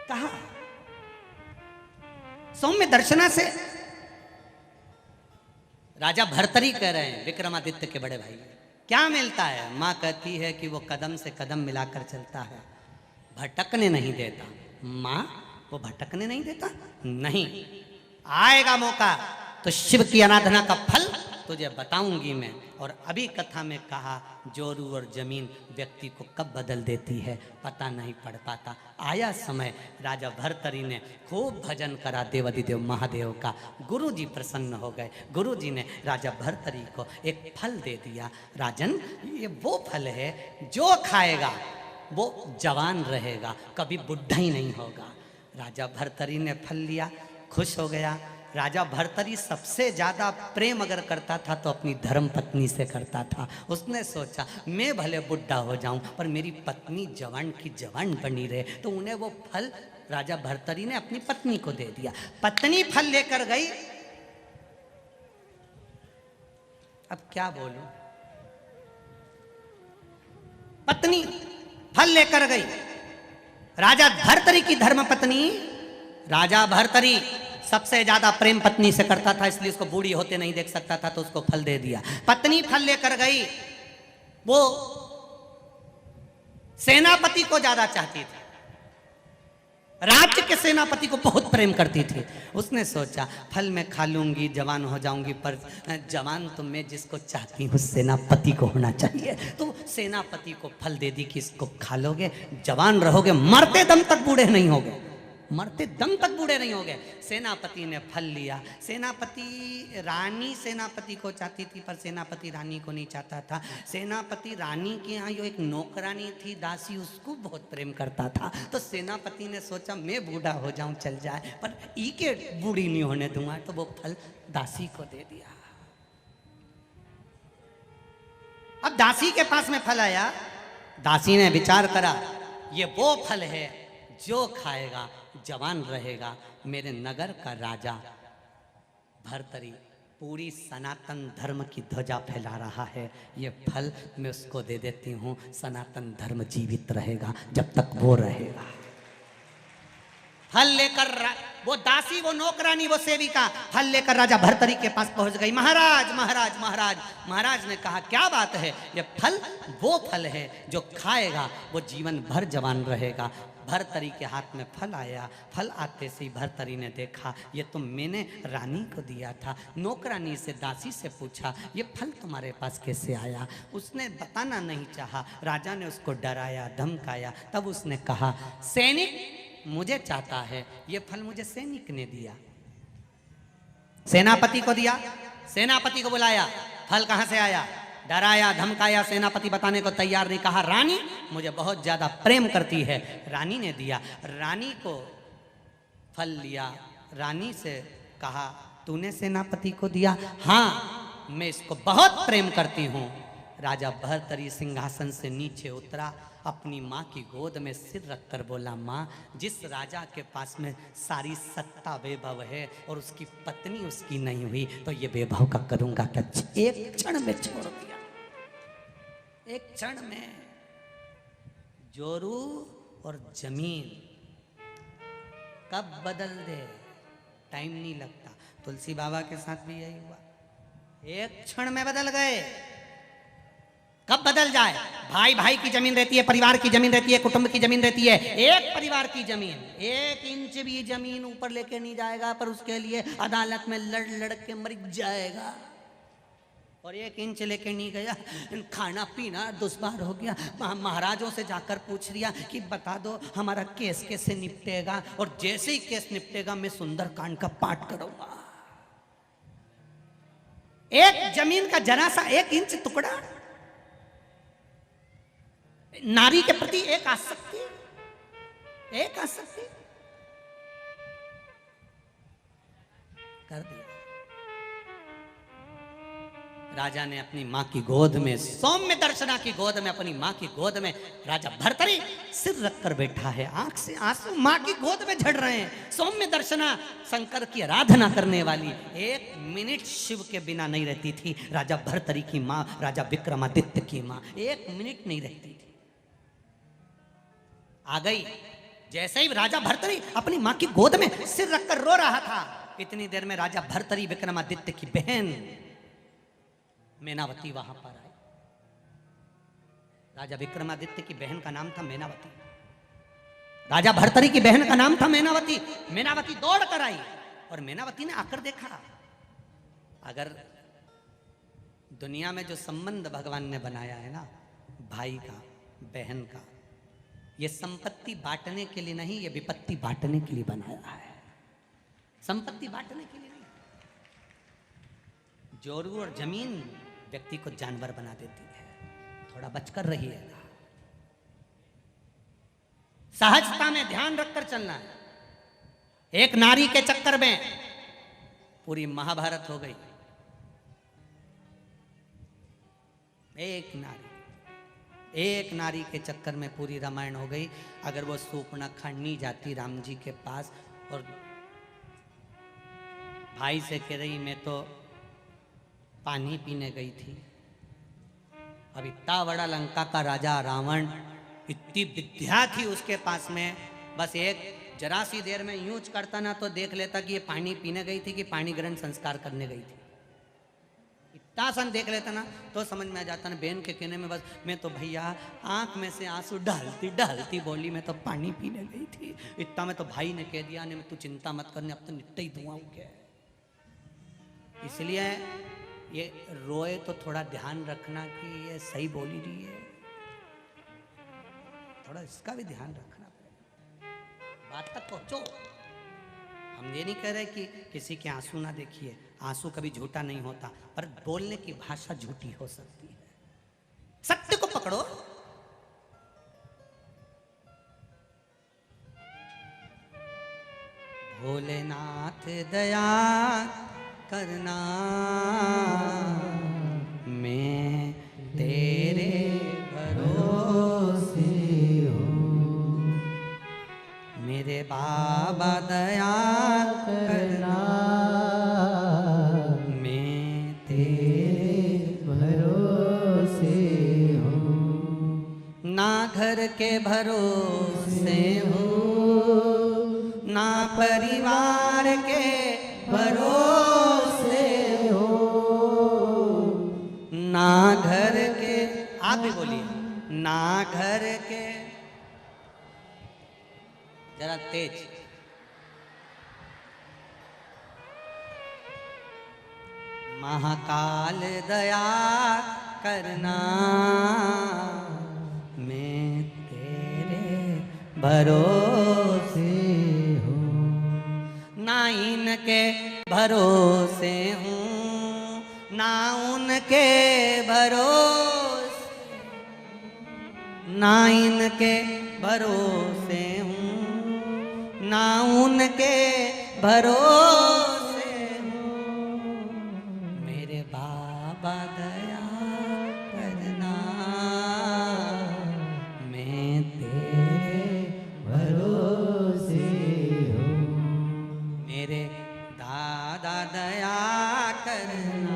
कहा सौम्य दर्शना से राजा भर्तरी कह रहे हैं विक्रमादित्य के बड़े भाई, क्या मिलता है? माँ कहती है कि वो कदम से कदम मिलाकर चलता है, भटकने नहीं देता। माँ वो भटकने नहीं देता? नहीं, आएगा मौका तो शिव की आराधना का फल तुझे बताऊंगी मैं। और अभी कथा में कहा जोरू और जमीन व्यक्ति को कब बदल देती है पता नहीं पड़ पाता। आया समय, राजा भर्तरी ने खूब भजन करा देवाधिदेव महादेव का। गुरु जी प्रसन्न हो गए। गुरु जी ने राजा भर्तरी को एक फल दे दिया। राजन, ये वो फल है जो खाएगा वो जवान रहेगा, कभी बुढ़ा ही नहीं होगा। राजा भर्तरी ने फल लिया, खुश हो गया। राजा भर्तरी सबसे ज्यादा प्रेम अगर करता था तो अपनी धर्म पत्नी से करता था। उसने सोचा मैं भले बुढ़ा हो जाऊं पर मेरी पत्नी जवान की जवान बनी रहे, तो उन्हें वो फल राजा भर्तरी ने अपनी पत्नी को दे दिया। पत्नी फल लेकर गई। अब क्या बोलूं, पत्नी फल लेकर गई। राजा भर्तरी की धर्म पत्नी, राजा भर्तरी सबसे ज्यादा प्रेम पत्नी से करता था, इसलिए उसको बूढ़ी होते नहीं देख सकता था, तो उसको फल दे दिया। पत्नी फल लेकर गई। वो सेनापति को ज्यादा चाहती थी, राज्य के सेनापति को बहुत प्रेम करती थी। उसने सोचा फल मैं खा लूंगी, जवान हो जाऊंगी, पर जवान तो मैं जिसको चाहती हूँ सेनापति को होना चाहिए। तो सेनापति को फल दे दी कि इसको खा लोगे, जवान रहोगे, मरते दम तक बूढ़े नहीं होगे, मरते दम तक बूढ़े नहीं हो गए। सेनापति ने फल लिया। सेनापति, रानी सेनापति को चाहती थी पर सेनापति रानी को नहीं चाहता था। सेनापति रानी के यहाँ जो एक नौकरानी थी दासी, उसको बहुत प्रेम करता था। तो सेनापति ने सोचा मैं बूढ़ा हो जाऊं चल जाए, पर ई के बूढ़ी नहीं होने दूंगा, तो वो फल दासी को दे दिया। अब दासी के पास में फल आया। दासी ने विचार करा ये वो फल है जो खाएगा जवान रहेगा। मेरे नगर का राजा भर्तरी पूरी सनातन धर्म की ध्वजा फैला रहा है, ये फल मैं उसको दे देती हूँ, सनातन धर्म जीवित रहेगा जब तक वो रहेगा। फल लेकर वो दासी, वो नौकरानी, वो सेविका फल लेकर राजा भर्तरी के पास पहुंच गई। महाराज महाराज महाराज। महाराज ने कहा क्या बात है? ये फल वो फल है जो खाएगा वो जीवन भर जवान रहेगा। भर्तरी के हाथ में फल आया। फल आते से ही भर्तरी ने देखा ये तो मैंने रानी को दिया था। नौकरानी से, दासी से पूछा ये फल तुम्हारे पास कैसे आया? उसने बताना नहीं चाहा। राजा ने उसको डराया, धमकाया। तब उसने कहा सैनिक मुझे चाहता है, ये फल मुझे सैनिक ने दिया। सेनापति को दिया। सेनापति को बुलाया, फल कहां से आया? डराया, धमकाया। सेनापति बताने को तैयार नहीं। कहा रानी मुझे बहुत ज्यादा प्रेम करती है। रानी ने दिया। रानी को फल लिया। रानी से कहा तूने सेनापति को दिया? हाँ, मैं इसको बहुत प्रेम करती हूँ। राजा भर्तरी सिंहासन से नीचे उतरा, अपनी माँ की गोद में सिर रखकर बोला माँ, जिस राजा के पास में सारी सत्ता वैभव है और उसकी पत्नी उसकी नहीं हुई, तो ये वैभव का करूंगा क्या? एक क्षण में छोड़ दिया। एक क्षण में जोरू और जमीन कब बदल दे टाइम नहीं लगता। तुलसी बाबा के साथ भी यही हुआ, एक क्षण में बदल गए। कब बदल जाए? भाई भाई की जमीन रहती है, परिवार की जमीन रहती है, कुटुंब की जमीन रहती है। एक परिवार की जमीन 1 इंच भी जमीन ऊपर लेके नहीं जाएगा, पर उसके लिए अदालत में लड़ लड़ के मर जाएगा। और 1 इंच लेके नहीं गया, खाना पीना दुश्वार हो गया। महाराजों से जाकर पूछ लिया कि बता दो हमारा केस कैसे निपटेगा, और जैसे ही केस निपटेगा मैं सुंदरकांड का पाठ करूंगा। एक जमीन का जरा सा 1 इंच टुकड़ा, नारी के प्रति एक आसक्ति कर दिया। राजा ने अपनी मां की गोद में, सौम्य दर्शना की गोद में, अपनी मां की गोद में राजा भर्तरी सिर रखकर बैठा है। आंख से आंसू मां की गोद में झड़ रहे हैं। सौम्य दर्शना शंकर की आराधना करने वाली 1 मिनट शिव के बिना नहीं रहती थी। राजा भर्तरी की मां, राजा विक्रमादित्य की मां 1 मिनट नहीं रहती थी। आ गई जैसे ही राजा भर्तरी अपनी मां की गोद में सिर रखकर रो रहा था, इतनी देर में राजा भर्तरी विक्रमादित्य की बहन मेनावती वहां पर आई। राजा विक्रमादित्य की बहन का नाम था मेनावती। राजा भर्तरी की बहन का नाम था मेनावती। मेनावती दौड़ कर आई और मेनावती ने आकर देखा, अगर दुनिया में जो संबंध भगवान ने बनाया है ना, भाई का, बहन का, ये संपत्ति बांटने के लिए नहीं, ये विपत्ति बांटने के लिए बनाया है। संपत्ति बांटने के लिए नहीं। जोरू और जमीन व्यक्ति को जानवर बना देती है, थोड़ा बचकर रहिएगा। सहजता में ध्यान रखकर चलना है। एक नारी के चक्कर में पूरी महाभारत हो गई। एक नारी के चक्कर में पूरी रामायण हो गई। अगर वो सूर्पणखा नहीं जाती राम जी के पास और भाई से कह रही मैं तो पानी पीने गई थी, अब इतना बड़ा लंका का राजा रावण, इतनी विद्या थी उसके पास में, बस एक जरा सी देर में यूज करता ना तो देख लेता कि ये पानी पीने गई थी कि पानी ग्रहण संस्कार करने गई थी। इतना सन देख लेता ना तो समझ में आ जाता ना। बहन के कहने में बस मैं तो भैया आंख में से आंसू डालती डालती बोली मैं तो पानी पीने गई थी। इतना में तो भाई ने कह दिया नहीं तू चिंता मत करने, अब तो नित्य ही धुआं हो गया। इसलिए ये रोए तो थोड़ा ध्यान रखना कि ये सही बोली रही है, थोड़ा इसका भी ध्यान रखना पड़ेगा। बात तक पहुंचो। हम ये नहीं कह रहे कि किसी के आंसू ना देखिए, आंसू कभी झूठा नहीं होता, पर बोलने की भाषा झूठी हो सकती है। सत्य को पकड़ो। भोलेनाथ दया करना, मैं तेरे भरोसे हूँ। मेरे बाबा दया करना, मैं तेरे भरोसे हूँ। ना घर के भरोसे हूँ, ना परिवार के भरोसे हो, ना घर के, आप भी बोलिए, ना घर के, जरा तेज, महाकाल दया करना, मैं तेरे भरोसे ना इनके भरोसे हूँ, ना उनके भरोसे, ना इनके भरोसे हूँ, ना उनके भरोसे हूँ। मेरे बाबा दया करना, मैं तेरे भरोसे हूँ। मेरे दादा दया करना,